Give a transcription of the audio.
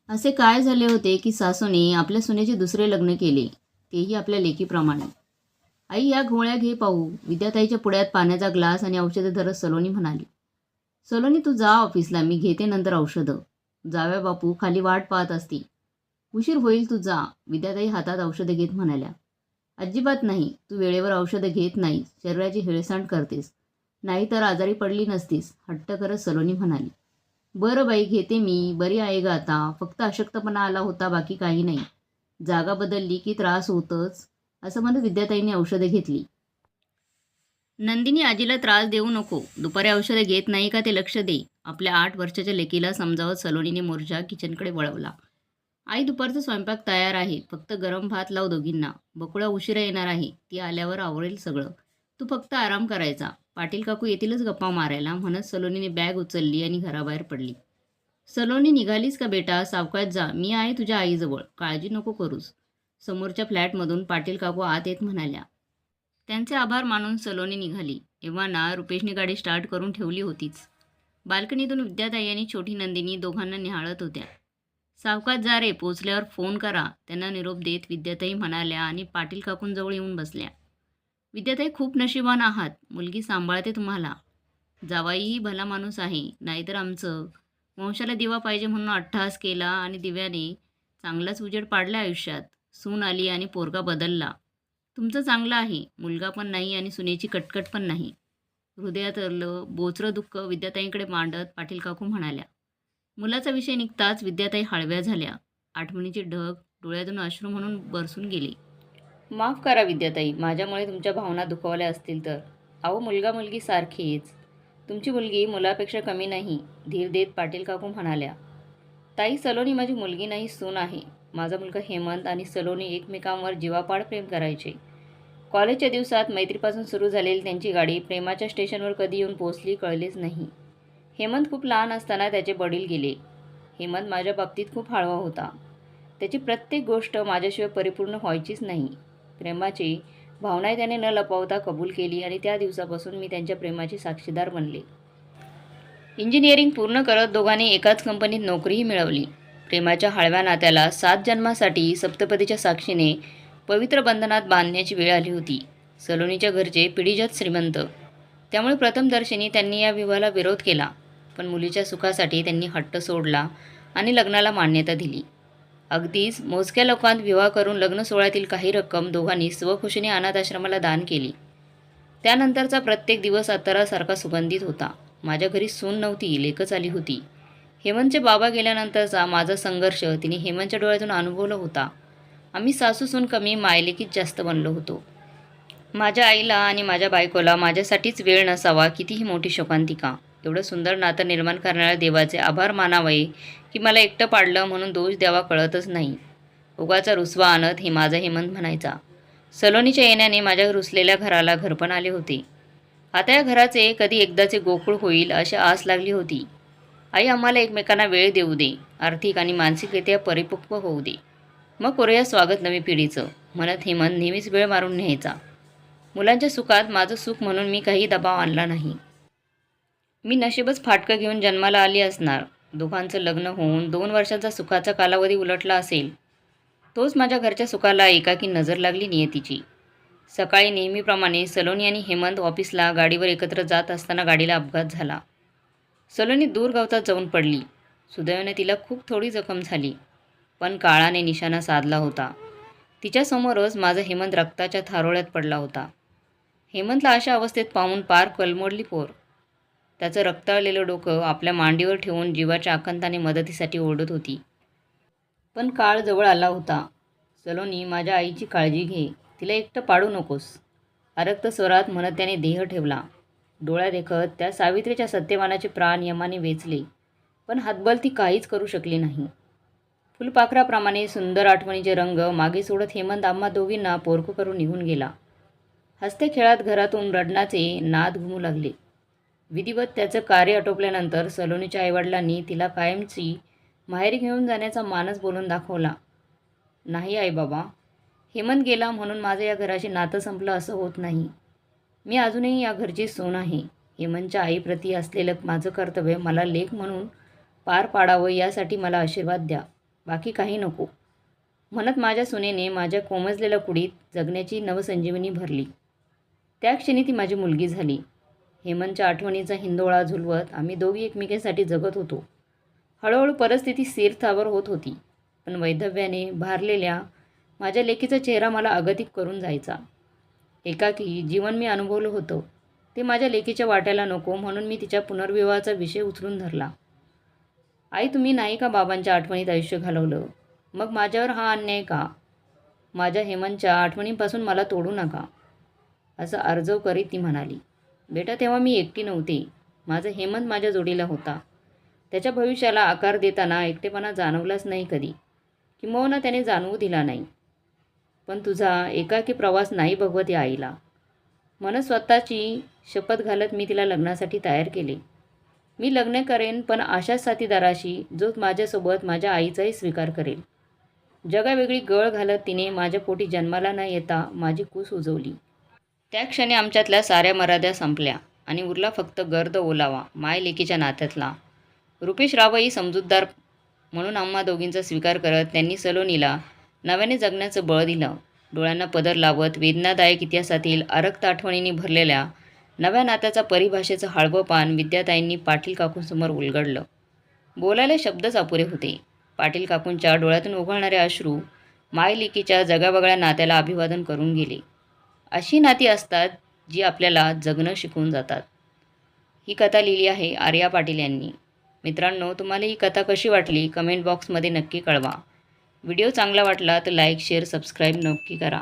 असे काय झाले होते की सासूने आपल्या सुनेचे दुसरे लग्न केले, तेही आपल्या लेकीप्रमाणे. आई या गोळ्या घे पाहू. विद्याताईच्या पुढ्यात पाण्याचा ग्लास आणि औषधं धरत सलोनी म्हणाली. सलोनी तू जा ऑफिसला, मी घेते नंतर औषधं. जाव्या बापू खाली वाट पाहत असती. उशीर होईल तू जा, विद्याताई हातात औषधं घेत म्हणाल्या. अजिबात नाही, तू वेळेवर औषधं घेत नाहीस, शरीराची हेळसांड करतेस. नाहीतर आजारी पडली नसतीस, हट्ट करत सलोनी म्हणाली. बरं बाई घेते मी, बरी आहे ग आता, फक्त अशक्तपणा आला होता, बाकी काही नाही. जागा बदलली की त्रास होतच, असं म्हणत विद्याताईंनी औषधं घेतली. नंदिनी आजीला त्रास देऊ नको, दुपारी औषधं घेत नाही का ते लक्ष दे, आपल्या 8 वर्षाच्या लेकीला समजावत सलोनीने मोर्चा किचनकडे वळवला. आई दुपारचा स्वयंपाक तयार आहे, फक्त गरम भात लाव दोघींना. बकुळा उशिरा येणार आहे, ती आल्यावर आवरेल सगळं. तू फक्त आराम करायचा, पाटील काकू येतीलच गप्पा मारायला, म्हणत सलोनीने बॅग उचलली आणि घराबाहेर पडली. सलोनी निघालीस का बेटा, सावकाश जा, मी आहे तुझ्या आईजवळ, काळजी नको करूस. समोरच्या फ्लॅटमधून पाटील काकू आत येत म्हणाल्या. त्यांचे आभार मानून सलोनी निघाली. एव्हाना रुपेशने गाडी स्टार्ट करून ठेवली होतीच. बाल्कनीतून विद्याताई आणि छोटी नंदिनी दोघांना निहाळत होत्या. सावकाश जा रे, पोचल्यावर फोन करा, त्यांना निरोप देत विद्याताई म्हणाल्या आणि पाटील काकूंजवळ येऊन बसल्या. विद्याताई खूप नशिबान आहात, मुलगी सांभाळते तुम्हाला. जावाईही भला माणूस आहे, नाहीतर आमचं वंशाला दिवा पाहिजे म्हणून अट्टहास केला आणि दिव्याने चांगलाच उजेड पाडला आयुष्यात. सून आली आणि पोरगा बदलला. तुमचं चांगलं आहे, मुलगा पण नाही आणि सुनेची कटकट पण नाही. हृदयातलं बोचरं दुःख विद्याताईंकडे मांडत पाटील काकू म्हणाल्या. मुलाचा विषय निघताच विद्याताई हळव्या झाल्या. आठवणीचे ढग डोळ्यातून अश्रू म्हणून बरसून गेले. माफ करा विद्याताई, माझ्यामुळे तुमच्या भावना दुखावल्या असतील तर. अहो मुलगा मुलगी सारखीच. तुमची मुलगी मुलापेक्षा कमी नाही, धीर देत पाटील काकू म्हणाल्या. ताई सलोनी माझी मुलगी नाही, सून आहे. माझा मुलगा हेमंत आणि सलोनी एकमेकांवर जीवापाड प्रेम करायचे. कॉलेजच्या दिवसात मैत्रीपासून सुरू झालेली त्यांची गाडी प्रेमाच्या स्टेशनवर कधी येऊन पोचली कळलेच नाही. हेमंत खूप लहान असताना त्याचे वडील गेले. हेमंत माझ्या बाबतीत खूप हळवा होता. त्याची प्रत्येक गोष्ट माझ्याशिवाय परिपूर्ण व्हायचीच नाही. प्रेमाची भावना त्याने न लपवता कबूल केली आणि त्या दिवसापासून मी त्यांच्या प्रेमाची साक्षीदार बनले. इंजिनिअरिंग पूर्ण करत दोघांनी एकाच कंपनीत नोकरीही मिळवली. प्रेमाच्या हळव्या नात्याला 7 जन्मासाठी सप्तपदीच्या साक्षीने पवित्र बंधनात बांधण्याची वेळ आली होती. सलोनीच्या घरचे पिढीजात श्रीमंत, त्यामुळे प्रथमदर्शनी त्यांनी या विवाहाला विरोध केला. पण मुलीच्या सुखासाठी त्यांनी हट्ट सोडला आणि लग्नाला मान्यता दिली. अगदीच मोजक्या लोकांत विवाह करून लग्न सोहळ्यातील काही रक्कम दोघांनी स्वखुशीने अनाथ आश्रमाला दान केली. त्यानंतरचा प्रत्येक दिवस अत्तरासारखा सुगंधित होता. माझ्या घरी सून नव्हती, लेकच आली होती. हेमंतचे बाबा गेल्यानंतरचा माझा संघर्ष तिने हेमंतच्या डोळ्यातून अनुभवला होता. आम्ही सासूसून कमी, मायलेकीच जास्त बनलो होतो. माझ्या आईला आणि माझ्या बायकोला माझ्यासाठीच वेळ नसावा, कितीही मोठी शोकांतिका. एवढं सुंदर नातं निर्माण करणाऱ्या देवाचे आभार मानावे की मला एकटं पाडलं म्हणून दोष द्यावा कळतच नाही. उगाचा रुसवा आणत हे माझा हेमंत म्हणायचा. सलोनीच्या येण्याने माझ्या रुसलेल्या घराला घरपण आले होते. आता या घराचे कधी एकदाचे गोकुळ होईल अशी आस लागली होती. आई आम्हाला एकमेकांना वेळ देऊ दे, आर्थिक आणि मानसिकरित्या परिपक्व होऊ दे, मग करूया स्वागत नवी पिढीचं, म्हणत हेमंत नेहमीच वेळ मारून न्यायचा. मुलांच्या सुखात माझं सुख म्हणून मी काही दबाव आणला नाही. मी नशीबच फाटकं घेऊन जन्माला आली असणार. दोघांचं लग्न होऊन 2 वर्षांचा सुखाचा कालावधी उलटला असेल. तोच माझ्या घरच्या सुखाला एकाकी नजर लागली नियतीची. सकाळी नेहमीप्रमाणे सलोनी आणि हेमंत ऑफिसला गाडीवर एकत्र जात असताना गाडीला अपघात झाला. सलोनी दूर गावतात जाऊन पडली. सुदैवाने तिला खूप थोडी जखम झाली, पण काळाने निशाणा साधला होता. तिच्यासमोरच माझा हेमंत रक्ताच्या थारोळ्यात पडला होता. हेमंतला अशा अवस्थेत पाहून पार कलमोडली पोर. त्याचं रक्ताळलेलं डोकं आपल्या मांडीवर ठेवून जीवाच्या आकांताने मदतीसाठी ओरडत होती. पण काळ जवळ आला होता. सलोनी, माझ्या आईची काळजी घे, तिला एकटं पाडू नकोस, आरक्त स्वरात म्हणत त्याने देह ठेवला. डोळ्या देखत त्या सावित्रीच्या सत्यवानाचे प्राण यमाने वेचले, पण हातबल ती काहीच करू शकली नाही. फुलपाखराप्रमाणे सुंदर आठवणीचे रंग मागे सोडत हेमंत आम्हा दोघींना पोरकं करून निघून गेला. हसते खेळात घरातून रडण्याचे नाद घुमू लागले. विधिवत त्याचं कार्य आटोपल्यानंतर सलोनीच्या आईवडिलांनी तिला कायमची माहेरी घेऊन जाण्याचा मानस बोलून दाखवला. नाही आई बाबा, हेमंत गेला म्हणून माझं या घराशी नातं संपलं असं होत नाही. मी अजूनही या घरची सून आहे. हेमंतच्या आईप्रती असलेलं माझं कर्तव्य मला लेक म्हणून पार पाडावं, यासाठी मला आशीर्वाद द्या. बाकी काही नको. म्हणत माझ्या सुनेने माझ्या कोमजलेल्या कुडीत जगण्याची नवसंजीवनी भरली. त्या क्षणी ती माझी मुलगी झाली. हेमंतच्या आठवणीचा हिंदोळा झुलवत आम्ही दोघी एकमेकींसाठी जगत होतो. हळूहळू परिस्थिती स्थिरस्थावर होत होती. पण वैधव्याने भारलेल्या माझ्या लेकीचा चेहरा मला अगतिक करून जायचा. एकाकी जीवन मी अनुभवलं होतं ते माझ्या लेकीच्या वाट्याला नको म्हणून मी तिच्या पुनर्विवाहाचा विषय उचलून धरला. आई, तुम्ही नाही का बाबांच्या आठवणीत आयुष्य घालवलं? मग माझ्यावर हा अन्याय का? माझ्या हेमंतच्या आठवणींपासून मला तोडू नका, असं अर्जव करीत ती म्हणाली. बेटा, तेव्हा मी एकटी नव्हते. माझा हेमंत माझ्या जोडीला होता. त्याच्या भविष्याला आकार देताना एकटेपणा जाणवलाच नाही कधी, किंबहुना त्याने जाणवू दिला नाही. पण तुझा एकाकी प्रवास नाही बघवत या आईला. म्हणत स्वतःची शपथ घालत मी तिला लग्नासाठी तयार केले. मी लग्न करेन, पण अशाच साथीदाराशी जो माझ्यासोबत माझ्या आईचाही स्वीकार करेल. जगावेगळी गळ घालत तिने माझ्या पोटी जन्माला न येता माझी कूस उजवली. त्या क्षणी आमच्यातल्या साऱ्या मर्यादा संपल्या आणि उरला फक्त गर्द ओलावा माय लेकीच्या नात्यातला. रुपेश रावही समजूतदार म्हणून आम्हा दोघींचा स्वीकार करत त्यांनी सलोनीला नव्याने जगण्याचं बळ दिलं. डोळ्यांना पदर लावत वेदनादायक इतिहासातील अरक्त आठवणींनी भरलेल्या नव्या नात्याचा परिभाषेचं हळवं पान विद्याताईंनी पाटील काकूंसमोर उलगडलं. बोलायला शब्दच अपुरे होते. पाटील काकूंच्या डोळ्यातून उघळणारे अश्रू माय लेकीच्या जगावेगळ्या नात्याला अभिवादन करून गेले. अशी नाती असतात जी आपल्याला जगणं शिकवून जातात. ही कथा लिहिली आहे आर्या पाटील यांनी. मित्रांनो, तुम्हाला ही कथा कशी वाटली कमेंट बॉक्समध्ये नक्की कळवा. व्हिडिओ चांगला वाटला तर लाईक, शेअर, सबस्क्राईब नक्की करा.